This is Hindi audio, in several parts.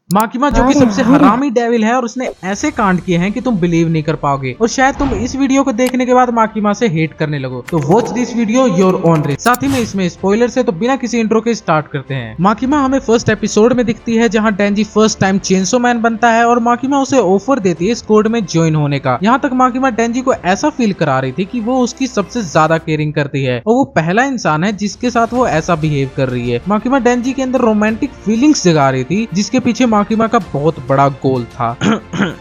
माकिमा जो कि सबसे हरामी डेविल है और उसने ऐसे कांड किए हैं कि तुम बिलीव नहीं कर पाओगे और शायद तुम इस वीडियो को देखने के बाद माकिमा से हेट करने लगो। तो watch this video your own risk. साथ ही में इसमें स्पॉइलर से तो बिना किसी इंट्रो के स्टार्ट करते हैं। माकिमा हमें फर्स्ट एपिसोड में दिखती है जहां डेंजी फर्स्ट टाइम चेंसो मैन बनता है और माकिमा उसे ऑफर देती है स्क्वाड में ज्वाइन होने का। यहाँ तक माकिमा डेंजी को ऐसा फील करा रही थी कि वो उसकी सबसे ज्यादा केयरिंग करती है और वो पहला इंसान है जिसके साथ वो ऐसा बिहेव कर रही है। माकिमा डेंजी के अंदर रोमांटिक फीलिंग्स जगा रही थी जिसके पीछे माकिमा का बहुत बड़ा गोल था।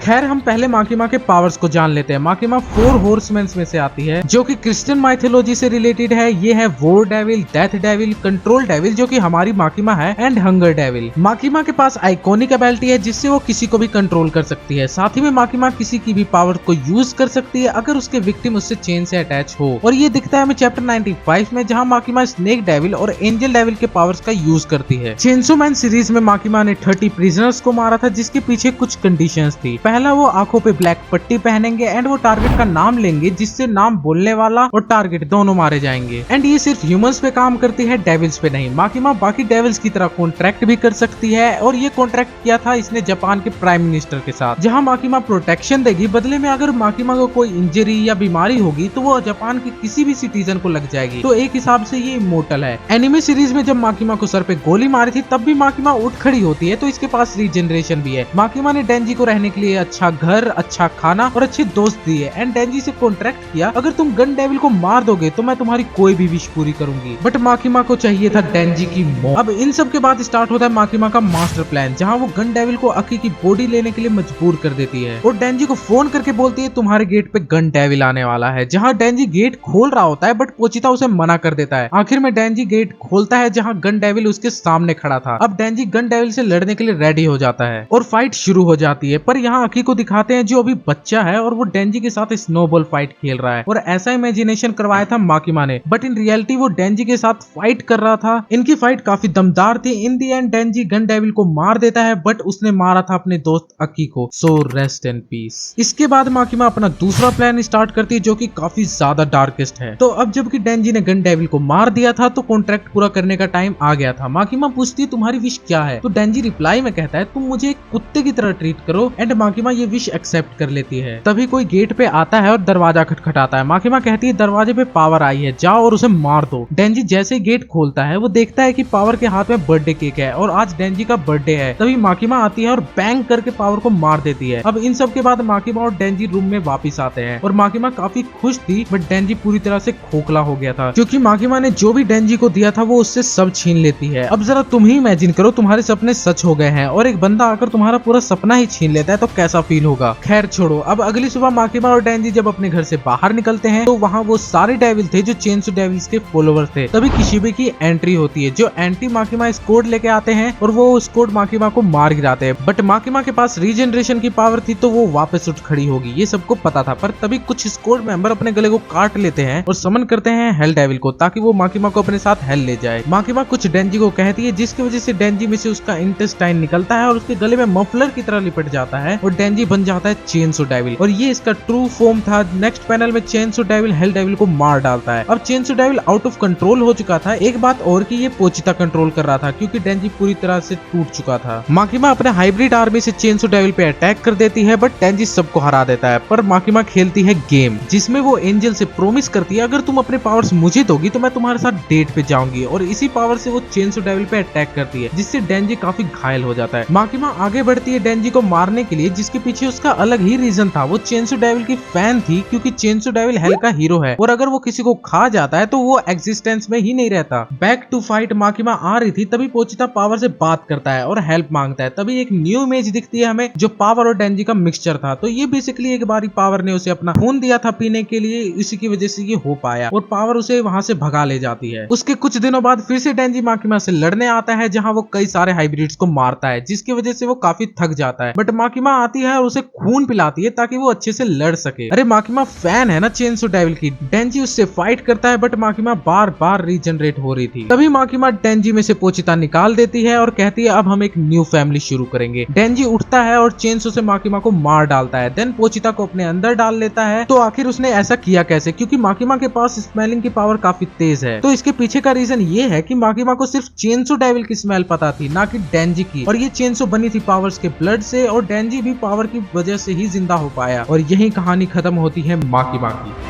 खैर हम पहले माकिमा के पावर्स को जान लेते हैं। माकिमा 4 हॉर्समैन में से आती है जो कि क्रिश्चियन माइथोलॉजी से रिलेटेड है। ये है war devil, death devil, control devil जो कि हमारी माकिमा है एंड हंगर डेविल। माकिमा के पास आइकॉनिक एबिलिटी है जिससे वो किसी को भी कंट्रोल कर सकती है। साथ ही में माकिमा किसी की भी पावर को यूज कर सकती है अगर उसके विक्टिम उससे चेन से अटैच हो। और ये दिखता है हमें चैप्टर 95 में जहाँ माकिमा स्नेक डेविल और एंजल डेविल के पावर्स का यूज करती है। चेनसो मैन सीरीज में माकिमा ने 30 प्रिजनर्स को मारा था जिसके पीछे कुछ कंडीशंस थी। पहला वो आंखों पे ब्लैक पट्टी पहनेंगे एंड वो टारगेट का नाम लेंगे जिससे नाम बोलने वाला और टारगेट दोनों मारे जाएंगे। एंड ये सिर्फ ह्यूमंस पे काम करती है, डेविल्स पे नहीं। माकिमा बाकी डेविल्स की तरह कॉन्ट्रैक्ट भी कर सकती है और ये कॉन्ट्रैक्ट किया था इसने जापान के प्राइम मिनिस्टर के साथ, जहां माकिमा प्रोटेक्शन देगी। बदले में अगर माकिमा को कोई इंजरी या बीमारी होगी तो वो जापान के किसी भी सिटीजन को लग जाएगी। तो एक हिसाब से ये इमोर्टल है। एनिमे सीरीज में जब माकिमा को सर पे गोली मारी थी तब भी माकिमा उठ खड़ी होती है, तो इसके पास रीजनरेशन भी है। माकिमा ने डेंजी को रहने के लिए अच्छा घर, अच्छा खाना और अच्छे दोस्त दिए एंड डेंजी से कॉन्ट्रैक्ट किया अगर तुम गन डेविल को मार दोगे तो मैं तुम्हारी कोई भी विश पूरी करूंगी। बट माकिमा को चाहिए था डेंजी की मौत। अब इन सब के बाद स्टार्ट होता है माकिमा का मास्टर प्लान, जहां वो गन डेविल को अकी की बॉडी लेने के लिए मजबूर कर देती है और डेंजी को फोन करके बोलती है तुम्हारे गेट पे गन डेविल आने वाला है। जहां डेंजी गेट खोल रहा होता है बट पोचिता उसे मना कर देता है। आखिर में डेंजी गेट खोलता है जहां गन डेविल उसके सामने खड़ा था। अब डेंजी गन डेविल से लड़ने के लिए रेडी हो जाता है और फाइट शुरू हो जाती है। पर यहाँ अकी को दिखाते हैं जो अभी बच्चा है और वो डेंजी के साथ स्नोबॉल फाइट खेल रहा है और ऐसा इमेजिनेशन करवाया था माकिमा ने, बट इन रियलिटी वो डेंजी के साथ फाइट कर रहा था। इनकी फाइट काफी दमदार थी। इन दी एंड डेंजी गन डेविल को मार देता है बट उसने मारा था अपने दोस्त अकी को, सो रेस्ट इन पीस। इसके बाद माकिमा अपना दूसरा प्लान स्टार्ट करती है जो कि काफी ज्यादा डार्केस्ट है। तो अब जबकि डेंजी ने गन डेविल को मार दिया था तो कॉन्ट्रैक्ट पूरा करने का टाइम आ गया था। माकिमा पूछती है तुम्हारी विश क्या है, तो डेंजी रिप्लाई में कहता है तुम मुझे एक कुत्ते की तरह ट्रीट करो एंड माकिमा ये विश एक्सेप्ट कर लेती है। तभी कोई गेट पे आता है और दरवाजा खटखटाता है। माकिमा कहती है दरवाजे पे पावर आई है, जाओ और उसे मार दो। डेंजी जैसे ही गेट खोलता है वो देखता है कि पावर के हाथ में बर्थडे केक है और आज डेंजी का बर्थडे है। तभी माकिमा आती है और बैंग करके पावर को मार देती है। अब इन सब के बाद माकिमा और डेंजी रूम में वापिस आते हैं और माकिमा काफी खुश थी बट डेंजी पूरी तरह से खोखला हो गया था क्योंकि माकिमा ने जो भी डेंजी को दिया था वो उससे सब छीन लेती है। अब जरा तुम ही इमेजिन करो तुम्हारे सपने सच हो गए हैं और एक बंदा आकर तुम्हारा पूरा सपना ही छीन लेता है तो कैसा फील होगा। खैर छोड़ो। अब अगली सुबह माकिमा और डेंजी जब अपने घर से बाहर निकलते हैं तो वहाँ वो सारे डेविल थे जो चेनसो डेविल्स के फॉलोवर थे। तभी किशिबे की एंट्री होती है जो एंटी माकिमा स्क्वाड लेके आते हैं और वो स्क्वाड माकिमा को मार गिराते हैं। बट माकिमा के पास रीजनरेशन की पावर थी तो वो वापस उठ खड़ी होगी, ये सबको पता था। पर तभी कुछ स्क्वाड मेंबर अपने गले को काट लेते हैं और समन करते हैं हेल डेविल को ताकि वो माकिमा को अपने साथ हेल ले जाए। माकिमा कुछ डेंजी को कहती है जिसकी वजह से डेंजी में से उसका इंटेस्टाइन निकलता है और उसके गले में मफलर की तरह लिपट जाता है और डेंजी बन जाता है चेनसो डेविल। और ये इसका ट्रू फॉर्म था। नेक्स्ट पैनल में चेनसो डेविल हेल डेविल को मार डालता है। अब chainsaw devil out of control हो चुका था। एक बात और कि ये पोचिता कंट्रोल कर रहा था क्योंकि डेंजी पूरी तरह से टूट चुका था। माकिमा अपने हाइब्रिड आर्मी से चेनसो डेविल पे अटैक कर देती है बट डेंजी सबको हरा देता है। पर माकिमा खेलती है गेम जिसमें वो एंजल से प्रोमिस करती है अगर तुम अपने पावर्स मुझे दोगी तो मैं तुम्हारे साथ डेट पे जाऊंगी और इसी पावर से वो चेनसो डेविल पे अटैक करती है जिससे डेंजी काफी घायल हो जाता है। माकिमा आगे बढ़ती है डेंजी को मारने के लिए जिसके पीछे उसका अलग ही रीजन था। वो चेनसो डेविल की फैन थी क्योंकि चेनसो डेविल हेल का हीरो है और अगर वो किसी को खा जाता है तो वो एग्जिस्टेंस में ही नहीं रहता। बैक टू फाइट माकिमा आ रही थी तभी पोचिता पावर से बात करता है और हेल्प मांगता है। तभी एक न्यू इमेज दिखती है हमें जो पावर और डेंजी का मिक्सचर था। तो ये बेसिकली एक बारी पावर ने उसे अपना खून दिया था पीने के लिए, इसी की वजह से ये हो पाया और पावर उसे वहां से भगा ले जाती है। उसके कुछ दिनों बाद फिर से डेंजी माकिमा से लड़ने आता है जहां वो कई सारे हाइब्रिड्स को मारता है जिसकी वजह से वो काफी थक जाता है। बट माकिमा आती है और उसे खून पिलाती है ताकि वो अच्छे से लड़ सके। अरे माकिमा फैन है ना चेनसो डेविल की। डेंजी उससे फाइट करता है बट माकिमा बार बार रीजनरेट हो रही थी। तभी माकिमा डेंजी में से पोचिता निकाल देती है और कहती है अब हम एक न्यू फैमिली शुरू करेंगे। डेंजी उठता है और चेनसो से माकिमा को मार डालता है। देन पोचिता को अपने अंदर डाल लेता है। तो आखिर उसने ऐसा किया कैसे? क्योंकि माकिमा के पास स्मेलिंग की पावर काफी तेज है। तो इसके पीछे का रीजन ये है कि माकिमा को सिर्फ चेनसो डेविल की स्मेल पता थी ना कि डेंजी की। और ये चेनसो बनी थी पावर्स के ब्लड से और डेंजी भी पावर की वजह से ही जिंदा हो पाया। और यही कहानी खत्म होती है माँ की।